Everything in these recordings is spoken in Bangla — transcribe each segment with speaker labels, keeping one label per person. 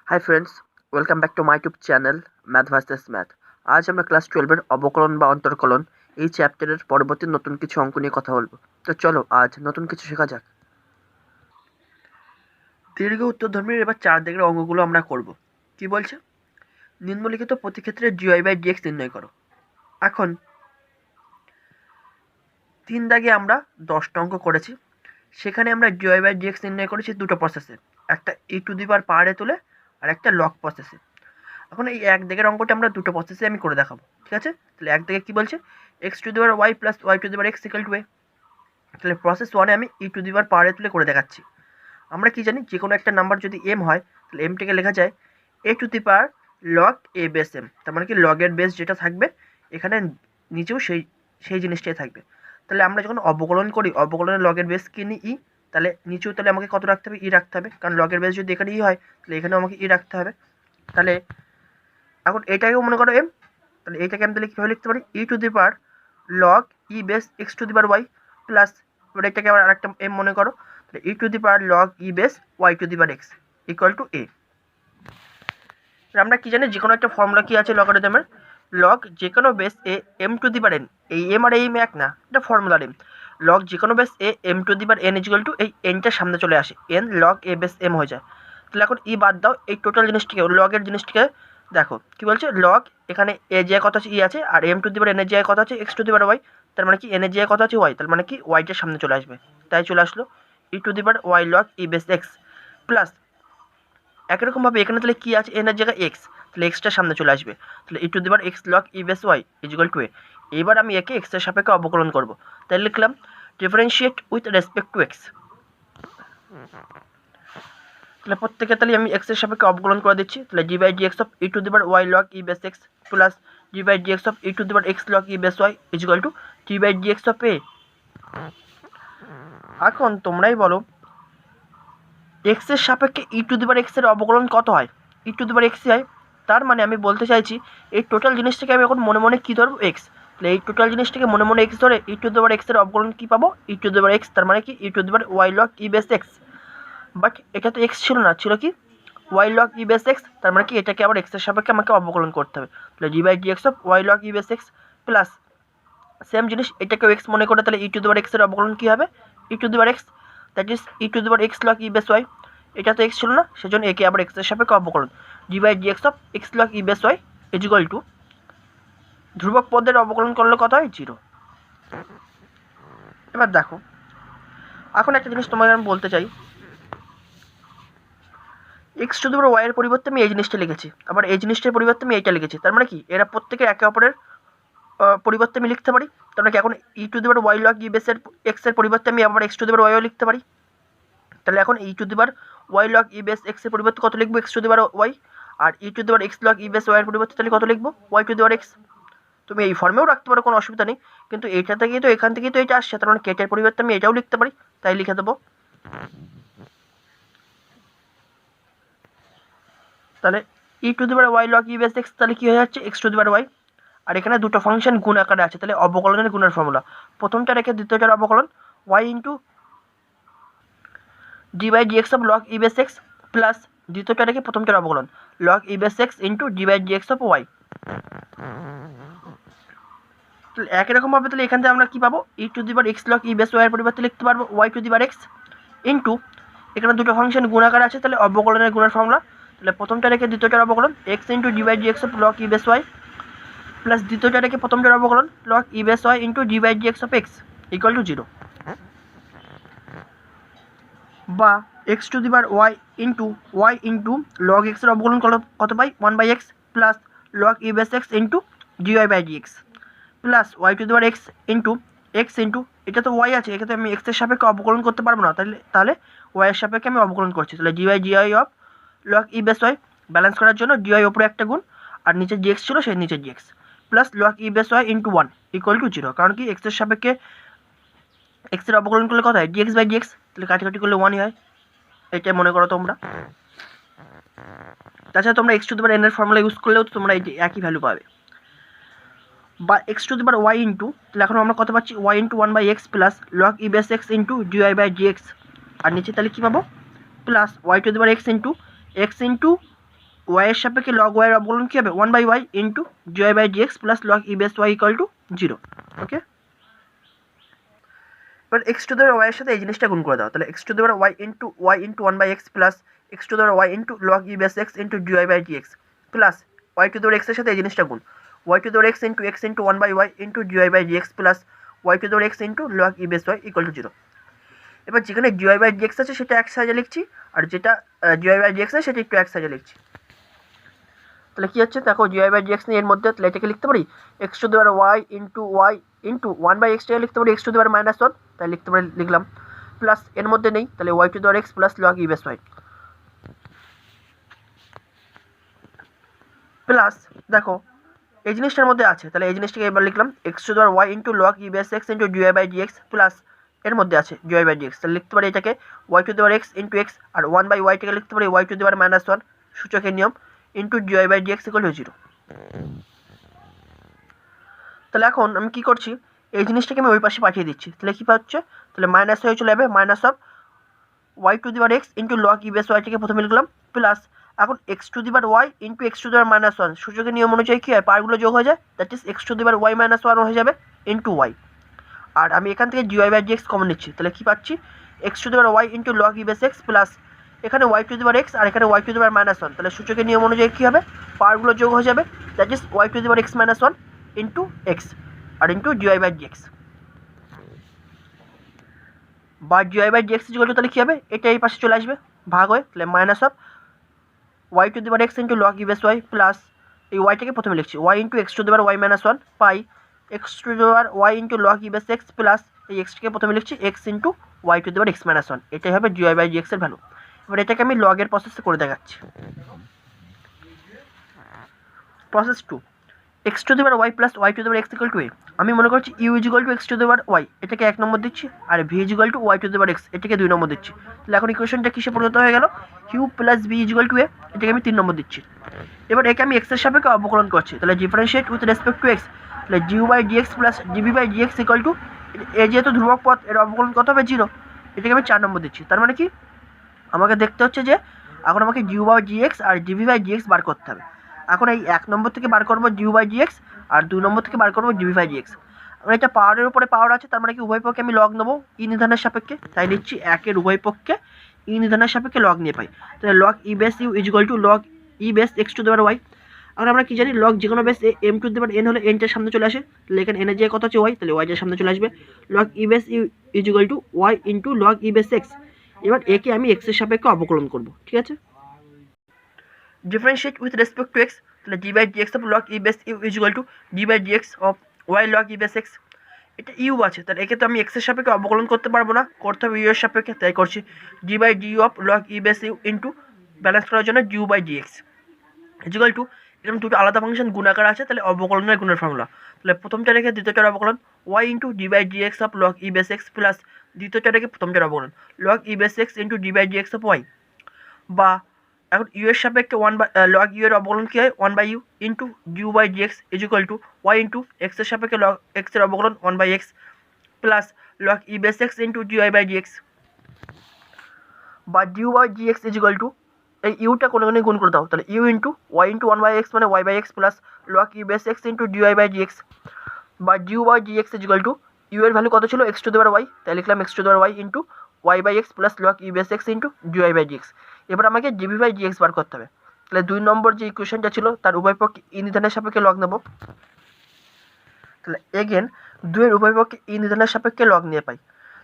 Speaker 1: Hi friends, welcome back to my YouTube channel math versus math. আজ আমরা ক্লাস 12-এর অবকলন বা অন্তর্কলন এই চ্যাপ্টারের পরবর্তী নতুন কিছু অঙ্ক নিয়ে কথা বলবো। তো চলো আজ নতুন কিছু শেখা যাক। দীর্ঘ উত্তরধর্মীর এবার 4 দাগের অঙ্কগুলো আমরা করব। কি বলছে? নিম্নলিখিত প্রতি ক্ষেত্রে dy/dx নির্ণয় করো। এখন 3 দাগে আমরা 10টা অঙ্ক করেছি। সেখানে আমরা dy/dx নির্ণয় করেছি দুটো প্রসেসে, একটা e⁻ তুলে আর একটা লগ প্রসেসে। এখন এই এক দাগের অঙ্কটা আমরা দুটো প্রসেসে আমি করে দেখাবো, ঠিক আছে? তাহলে এক দাগে কী বলছে, x⁻y + y⁻x = a। তাহলে প্রসেস 1-এ আমি e⁻a তুলে করে দেখাচ্ছি। আমরা কি জানি, যে কোনো একটা নাম্বার যদি m হয় তাহলে mটাকে লেখা যায় a⁻log a বেস m। তার মানে কি লগের বেস যেটা থাকবে এখানে নিচেও সেই জিনিসটাই থাকবে। তাহলে আমরা যখন অবকলন করি, অবকলনের লগের বেস কি নি ই, তাহলে নিচেও তাহলে আমাকে কত রাখতে হবে, ই রাখতে হবে, কারণ লগের বেস যদি এখানে ই হয় তাহলে এখানেও আমাকে ই রাখতে হবে। তাহলে এখন এটাকেও মনে করো m, তাহলে এইটাকে আমি তাহলে কীভাবে লিখতে পারি, e⁻log e base x⁻y plus, এবার এটাকে আবার আরেকটা m মনে করো, তাহলে e⁻log e base y⁻x = a। আমরা কি জানি, যে কোনো একটা ফর্মুলা কি আছে লগারিদমের, লগ যে কোনো বেস এ m⁴n, এই m আর এই m এক না, এটা ফর্মুলার m। লগ যে কোনো বেস এ m⁴n = এই nটার সামনে চলে আসে, n log a base m হয়ে যায়। তাহলে এখন ই বাদ দাও, এই টোটাল জিনিসটিকে, লগের জিনিসটিকে দেখো কি বলছে, লগ এখানে এ যে কত আছে ই আছে, আর m⁴n এর জায়গায় কত আছে x⁻y, তার মানে কি n এর জায়গায় কত আছে y, তার মানে কি ওয়াইটার সামনে চলে আসবে, তাই চলে আসলো e⁻y log e base x plus, একই রকমভাবে এখানে তাহলে কি আছে, n এর জায়গায় x, তাহলে এক্সটার সামনে চলে আসবে, তাহলে e⁻x log e base y = a। এবার আমি একে x এর সাপেক্ষে অবকলন করব, তাই লিখলাম differentiate with respect two x। তাহলে প্রত্যেকে তাহলে আমি x এর সাপেক্ষে অবকলন করে দিচ্ছি। তাহলে d/dx of e⁻y log e base x plus d/dx of e⁻x log e base y = d/dx of a। এখন তোমরাই বলো, x এর সাপেক্ষে e⁻x এর অবকলন কত হয়, e⁻x হয়। তার মানে আমি বলতে চাইছি, এই টোটাল জিনিসটাকে আমি এখন মনে মনে কী ধরবো, x। তাহলে এই টোটাল জিনিসটাকে মনে মনে x ধরে e⁻x এর অবকলন কী পাবো, e⁻x, তার মানে কি e⁻y log e base x। But এটা তো x ছিল না, ছিল কি y log e base x, তার মানে কি এটাকে আবার x এর সাপেক্ষে আমাকে অবকলন করতে হবে। তাহলে d/dx of y log e base x plus, same জিনিস এটাকেও x মনে করে, তাহলে e⁻x এর অবকলন কী হবে, e⁻x, that is e⁻x log e base y। এটা তো x ছিল না, সেজন্য একে আবার x এর সাপেক্ষে অবকলন, d/dx of x log e base y = ধ্রুবক পদের অবকলন করলে কত হয়, 0। এবার দেখো, এখন একটা জিনিস তোমাকে আমি বলতে চাই, x⁻y এর পরিবর্তে আমি এই জিনিসটা লিখেছি, আবার এই জিনিসটার পরিবর্তে আমি এইটা লিখেছি, তার মানে কি এরা প্রত্যেকে একে অপরের পরিবর্তে আমি লিখতে পারি। তার মানে কি এখন e⁻y log e base x এর পরিবর্তে আমি আবার x⁻y লিখতে পারি। তাহলে এখন e⁻y log e base x এর পরিবর্তে কত লিখবো, x⁻y, আর e⁻x log e base y এর পরিবর্তে তাহলে কত লিখবো, y⁻x। তুমি এই ফর্মেও রাখতে পারো, কোনো অসুবিধা নেই, কিন্তু এইটা থেকেই তো, এখান থেকেই তো এটা আসছে, তার মানে কেটের পরিবর্তে আমি এটাও লিখতে পারি, তাই লিখে দেবো। তাহলে e⁻y log e base x তাহলে কী হয়ে যাচ্ছে, x⁻y, আর এখানে দুটো ফাংশন গুণ আকারে আছে, তাহলে অবকলনের গুণের ফর্মুলা, প্রথমটা রেখে দ্বিতীয়টার অবকলন y d/dx of log e base x plus দ্বিতীয়টা রেখে প্রথমটার অবকলন log e base x d/dx of y। তাহলে একই রকমভাবে তাহলে এখান থেকে আমরা কী পাবো, e⁻x log e base y এর পরিবর্তে লিখতে পারবো y⁻x ইন্টু, এখানে দুটো ফাংশন গুণ আকারে আছে, তাহলে অবকলনের গুণের ফর্মুলা, তাহলে প্রথমটা রেখে দ্বিতীয়টার অবকলন x d/dx of log e base y plus দ্বিতীয়টা রেখে প্রথমটার অবকলন log e base y d/dx of x = 0। বা x⁻y log x এর অবকলন কত পাই, 1/x plus log e base x dy/dx plus y⁻x x এটা তো y আছে, এক্ষেত্রে আমি x এর সাপেক্ষে অবকলন করতে পারবো না, তাহলে y এর সাপেক্ষে আমি অবকলন করছি, তাহলে dy of log e base y, balance করার জন্য dy ওপরে একটা গুণ, আর নিচে dx ছিল সেই নিচে dx plus log e base y × 1 = 0। কারণ কি x এর সাপেক্ষে x এর অবকলন করলে কত হয়, dx/dx, তাহলে কাটাকাটি করলে 1ই হয়, এটাই মনে করো তোমরা। তাছাড়া তোমরা x⁻n এর ফর্মুলা ইউজ করলেও তোমরা এই একই ভ্যালু পাবে। বা x⁻y তাহলে এখন আমরা কত পাচ্ছি, y × 1/x plus log e base x dy/dx, আর নিচে তাহলে কী পাবো, প্লাস y⁻x x ওয়াই এর সাপেক্ষে লগ ওয়াই এর অবকলন কী হবে 1/y into dy by dx plus log e base y equal to 0। Okay, এবার x to the power y এর সাথে এই জিনিসটা গুণ করে দাও, তাহলে x to the power y into 1/x plus x to the power y into log e base x into dy by dx plus y to the power x এর সাথে এই জিনিসটা গুণ y to the power x into 1/y into dy by dx plus y to the power x into log e base y equal to 0। এবার যেখানে dy বাই dx আছে সেটা এক সাইজে লিখছি, আর যেটা dy বাই dx আছে সেটা একটু এক সাইজে লিখছি। তাহলে কী হচ্ছে দেখো, dy বাই dx নিয়ে এর মধ্যে, তাহলে এটাকে লিখতে পারি x to the power y into 1/x টাকে লিখতে পারি এক্স টু দি পাওয়ার -1, তাই লিখতে পারি, লিখলাম। প্লাস এর মধ্যে নেই, তাহলে y to the power x plus log e base y plus দেখো এই জিনিসটার মধ্যে আছে, তাহলে এই জিনিসটাকে এবার লিখলাম x to the power y into log e base x into dy by dx plus এর মধ্যে আছে dy বাই dx, তাহলে লিখতে পারি এটাকে y to the power x into x, আর 1/y টাকে লিখতে পারি ওয়াই টু দি পাওয়ার -1 সূচকের নিয়ম into dy by dx equal to 0। তাহলে এখন আমি কী করছি, এই জিনিসটাকে আমি ওই পাশে পাঠিয়ে দিচ্ছি, তাহলে কী পাচ্ছে, তাহলে মাইনাস হয়ে চলে যাবে minus of y to the power x into log e base ওয়াইটাকে প্রথমে লিখলাম প্লাস এখন x to the power y into x to the power -1 সূচকের নিয়ম অনুযায়ী কী হয়, পাওয়ারগুলো যোগ হয়ে যায়, that is x to the power y -1 হয়ে যাবে ইন্টু ওয়াই। আর আমি এখান থেকে dy বাই dx কমন নিচ্ছি, তাহলে কী পাচ্ছি x to the power y into log e base x plus এখানে y to the power x আর এখানে ওয়াই টু দি পাওয়ার -1, তাহলে সূচকের নিয়ম অনুযায়ী কী হবে, পাওয়ারগুলো যোগ হয়ে যাবে, that is y to the power x -1 into x আর ইন্টু dy বাই dx বা dy by dx equal to, তাহলে কী হবে, এটা এই পাশে চলে আসবে ভাগ হয়ে, তাহলে minus of y to the power x into log e base y plus এই ওয়াইটাকে প্রথমে লিখছি y into x to the power y -1 by x to the power y into log e base x plus এই এক্সটাকে প্রথমে লিখছি x into y to the power x -1, এটাই হবে dy বাই dx এর ভ্যালু। এবার এটাকে আমি লগের প্রসেসে করে দেখাচ্ছি। Process 2, x to the power y plus y to the power x equal to a, আমি মনে করছি u is equal to x to the power y, এটাকে 1 নম্বর দিচ্ছি, আর v is equal to y to the power x, এটাকে 2 নম্বর দিচ্ছি। তাহলে এখন ইকুয়েশনটা কিসে পরিণত হয়ে গেল, u plus v is equal to a, এটাকে আমি 3 নম্বর দিচ্ছি। এবার একে আমি এক্সের সাপেক্ষে অবকলন করছি, তাহলে differentiate with respect to x, তাহলে du by dx plus DB by dx equal to a যেহেতু ধ্রুবক পথ, এর অবকলন কত হবে 0, এটাকে আমি 4 নম্বর দিচ্ছি। তার মানে কি আমাকে দেখতে হচ্ছে যে এখন আমাকে জিউ বাই ডিএক্স আর ডিবি বাই ডিএক্স বার করতে হবে। এখন এই 1 নম্বর থেকে বার করবো জিউ বাই ডিএক্স আর 2 নম্বর থেকে বার করবো ডিবি বাই ডিএক্স। আমার এটা পাওয়ারের উপরে পাওয়ার আছে, তার মানে কি উভয় পক্ষে আমি লগ নেবো ই নির্ধারণের সাপেক্ষে, তাই নিচ্ছি 1-এর উভয় পক্ষে ই নির্ধারণের সাপেক্ষে লগ নিয়ে পাই, তাহলে log e base u is equal to log e base x to the power y. আর আমরা কি জানি লগ যে কোনো base m to the power n হলে এনটার সামনে চলে আসে, তাহলে এখানে এনের যে কত আছে ওয়াই, তাহলে ওয়াই এর সামনে চলে আসবে, log e base u is equal to y into log e base x. এবার একে আমি এক্সের সাপেক্ষে অবকলন করবো, ঠিক আছে। Differentiate with respect to x, তাহলে d by dx of log e base u is equal to d by dx of y log e base x. এটা ইউ আছে, তাহলে একে তো আমি এক্সের সাপেক্ষে অবকলন করতে পারবো না, করতে হবে ইউ এর সাপেক্ষে, তাই করছি d by d of log e base u into balance করার জন্য du by dx is equal to, এরকম দুটো আলাদা ফাংশন গুণাকার আছে, তাহলে অবকলনের গুণের ফর্মুলা, তাহলে প্রথমটা রেখে দ্বিতীয়টার অবকলন y into d by dx of log e base x plus দ্বিতীয়টা রেখে প্রথমটার অবকলন log e base x into d by dx of y. বা এখন ইউ এর সাপেক্ষে লগ ইউ এর অবকলন কী হয় 1/u into du by dx is equal to y into এক্সের সাপেক্ষে লগ এক্সের অবকলন 1/x plus log e base x into dy by dx. বা du by dx is equal to এই ইউটা কোনো কোনো গুণ করে দাও, তাহলে you into Y into 1/x মানে y by x plus log e base x into dy by dx. বা du by dx is equal to u এর ভ্যালু কত ছিল x to the power y, তাই লিখলাম x to the power y into y by x plus log e base x into dy by dx. এবার আমাকে ডিবি বাই ডিএক্স বার করতে হবে, তাহলে 2 নম্বর যে ইকুয়েশনটা ছিল তার উভয় পক্ষে ই নির্ধারণের সাপেক্ষে লগ নেব, তাহলে এগেন 2 এর উভয় পক্ষে ই নির্ধারণের সাপেক্ষে লগ নিয়ে পাই,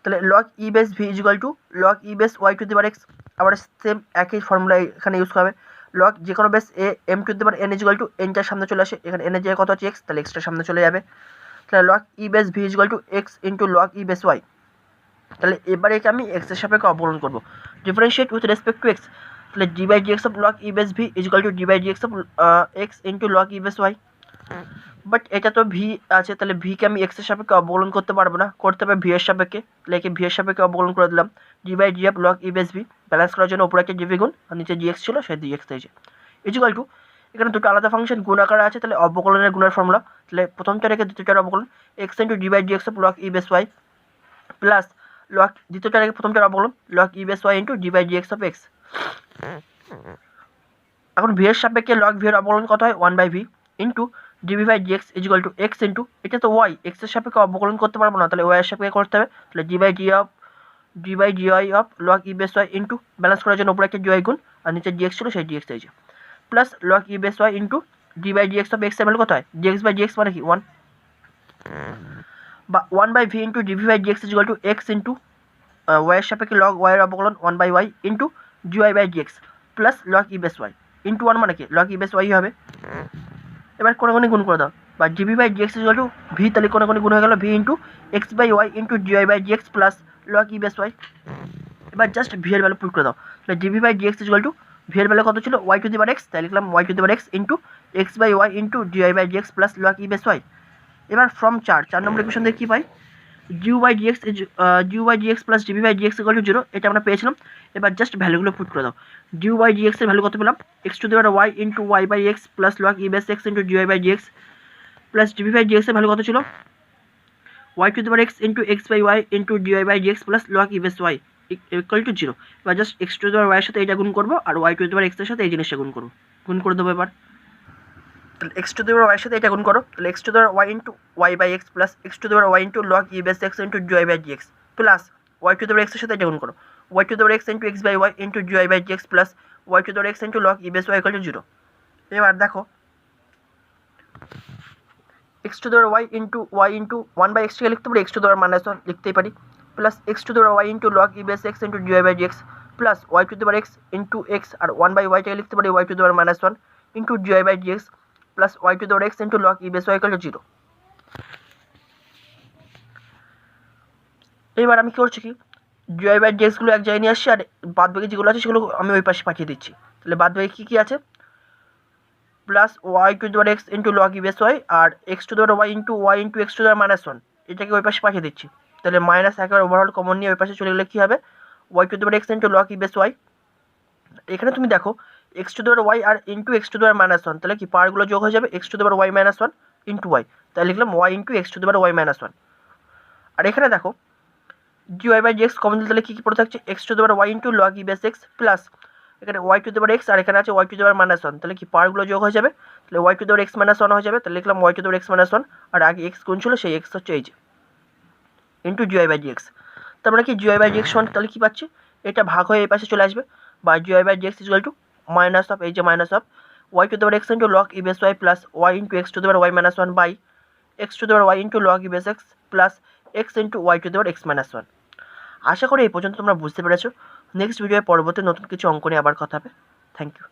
Speaker 1: তাহলে log e base v is equal to log e base y to the power x, আবার সেম একই ফর্মুলা এখানে ইউজ হবে, লগ যে কোনো base a m to the power n is equal to এনটার সামনে চলে আসে, এখানে এনের জায়গায় কত আছে এক্স, তাহলে এক্সটার সামনে চলে যাবে, তাহলে log e base v is equal to x into log e base y. তাহলে এবারে একে আমি এক্সের সাপেক্ষে অবকলন করবো, differentiate with respect to x, তাহলে d by dx of log e base v is equal to d by dx of x into log e base y. But এটা তো ভি আছে, তাহলে ভিকে আমি এক্সের সাপেক্ষে অবকলন করতে পারবো না, করতে হবে ভি এর সাপেক্ষে, তাহলে একে ভি এর সাপেক্ষে অবকলন করে দিলাম, d by d f log e base v balance করার জন্য উপরে একটা ডিভি গুণ আর নিচে ডিএক্স ছিল সেই ডিএক্স হয়েছে ইজ ইকুয়াল টু, এখানে দুটো আলাদা ফাংশন গুণ আকারে আছে, তাহলে অবকলনের গুণের ফর্মুলা, তাহলে প্রথমটা রেখে দ্বিতীয়টার অবকলন x into d by dx of log e base y plus log দ্বিতীয়টা রেখে প্রথমটার অবকলন log e base y into d by dx of x. এখন ভি এর সাপেক্ষে লগ ভি এর অবকলন কত হয় 1/v into dv by dx is equal to x into, এটা তো ওয়াই, এক্স এর সাপেক্ষে অবকলন করতে পারবো না, তাহলে ওয়াই এর সাপেক্ষে করতে হবে। তাহলে d by g y of log e base y into, balance করার জন্য উপরে একটা জি ওয়াই গুণ আর নিচে ডিএক্স ছিল সেই ডিএক্স হয়েছে, plus log e base y into d by dx of x এর ভ্যালু কত হয়, ডিএক্স বাই ডিএক্স মানে কি 1, বা 1/v into dv by dx is equal to x into y এর সাপেক্ষে লগ ওয়াই এর অবকলন 1/y into g y by dx plus log e base y into 1 মানে কি লগ ই বেস ওয়াই হবে। এবার কোনে কোনে গুণ করে দাও, বা gb by dx equal to v, তাহলে কোনে কোনে গুণ হয়ে গেল v into x by y into gy by dx plus log e base y. এবার জাস্ট ভি এর ভ্যালু পুট করে দাও, তাহলে gb by dx equal to v এর ভ্যালু কত ছিল y to the power x, তাই লিখলাম y to the power x into x by y into gy by dx plus log e base y. এবার ফ্রম 4 নম্বর ইকুয়েশন থেকে কী পাই, du by dx plus DB by dx equal to 0, এটা আমরা পেয়েছিলাম। এবার জাস্ট ভ্যালুগুলো পুট করে দাও, ডিউ বাই ডিএক্স এর ভ্যালু কত পেলাম x to the power y into y by x plus log e base x into gy by dx plus DB by dx এর ভ্যালু কত ছিল y to the power x into x by y into dy by dx plus log e base y equal to 0। এবার just x to the power ওয়াইয়ের সাথে এটা গুণ করবো আর Y to the power x এর সাথে এই জিনিসটা গুণ করবো, গুণ করে দেবো। এবার তাহলে এক্স টু দি পাওয়ার ওয়াইয়ের সাথে এটা গুণ করো, তাহলে x to the power y into y by x plus x to the power y into log e base x into gy by dx plus y to the power x এর সাথে এটা গুণ করো, y to the power x into x by y into gy by dx plus y to the power x into log e base y equal to 0। এবার দেখো x to the power y into 1/x কে লিখতে পারি, x to the power minus 1 লিখতেই পারি, plus x to the power y into log e base x into gy by dx plus y to the power x into x আর 1/y কে লিখতে পারি y to the power minus 1 into gy by dx plus y to the power x into log e base y equal to 0। এবার আমি কী করছি কি জিওয়াই বাই ডিএক্সগুলো এক জায়গায় নিয়ে আসছি আর বাদ বাকি যেগুলো আছে সেগুলো আমি ওই পাশে পাঠিয়ে দিচ্ছি। তাহলে বাদ বাকি কী আছে plus y to the power x into log e base y আর x to the power y into x to the power minus 1, এটাকে ওই পাশে পাঠিয়ে দিচ্ছি। তাহলে মাইনাস একেবারে ওভারঅল কমন নিয়ে ওই পাশে চলে গেলে কী হবে y to the power x into log e base y. এখানে তুমি দেখো x to the power y আর into x to the power minus 1, তাহলে কি পাওয়ারগুলো যোগ হয়ে যাবে x to the power y minus 1 into y, তাই লিখলাম y into x to the power y minus 1। আর এখানে দেখো জিওয়াই বাই ডিএক্স কমন দিলে তাহলে কী কী পড়ে থাকছে x to the power y into log e base x plus এখানে y to the power x আর এখানে আছে y to the power minus 1, তাহলে কি পাওয়ারগুলো যোগ হয়ে যাবে, তাহলে y to the power x minus 1 হয়ে যাবে, তাহলে লিখলাম y to the power x minus 1 আর আগে এক্স কোন ছিল সেই এক্স হচ্ছে এই যে ইন্টু জিওয়াই বাই ডিএক্স। তার মানে কি জিওয়াই বাই ডিএক্স সমান তাহলে কী পাচ্ছি এটা ভাগ হয়ে এই পাশে চলে আসবে, বা gy by dx equal to minus of এই যে minus of y to the power x into log e base y plus y into x to the power y minus 1 by x to the power y into log e base x plus x into y to the power x minus 1। আশা করি এই পর্যন্ত তোমরা বুঝতে পেরেছো। নেক্সট ভিডিওয়ে পরবর্তী নতুন কিছু অঙ্ক নিয়ে আবার কথা হবে। Thank you.